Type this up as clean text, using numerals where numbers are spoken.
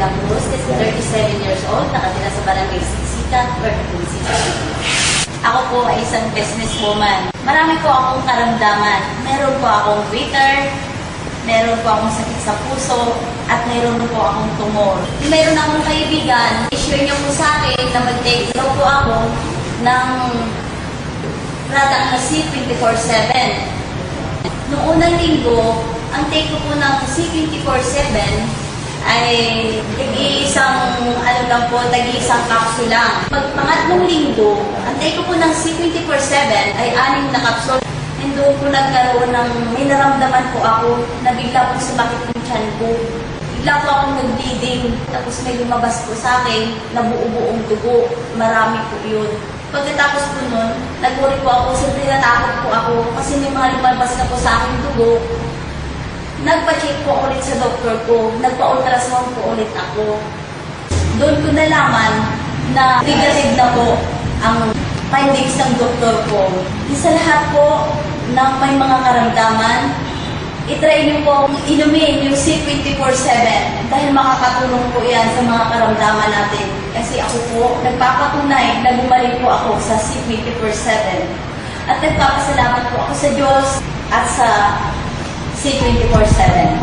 la Cruz, 37 years old, nakatira sa Barangay Siksikan, Puerto City. Ako po ay isang businesswoman. Marami po akong karamdaman. Meron po akong bitter, meron po akong sakit sa puso, at meron po akong tumor. Meron akong kaibigan, i-share niyo po sa akin na mag-take daw po ako ng product na C24/7. Noong unang linggo, ang take ko po ng C24/7 ay tag-iisang, tag-iisang capsule lang. Pag pangatlong linggo, ang take ko po ng C24/7 ay 6 na capsule. And doon po nagkaroon ng, may naramdaman po ako na bigla po sumakit yung tiyan ko. Bigla po akong nag-bleeding, tapos may lumabas po sa akin na buo-buong dugo. Marami po yun. Pagkatapos po nun, nag-worry po ako, siyempre natakot po ako kasi may mga lumabas na po sa akin dugo. Nagpa-check po ulit sa doktor ko, nagpa-ultrasound po ulit ako. Doon ko nalaman na negative na po ang findings ng doktor ko. Sa lahat po ng may mga karamdaman, itry niyo po inumin yung C24/7 dahil makakatulong po yan sa mga karamdaman natin. Kasi ako po, nagpapatunay na bumalik po ako sa C24/7. At nagpapasalamat po ako sa Diyos at sa C24/7.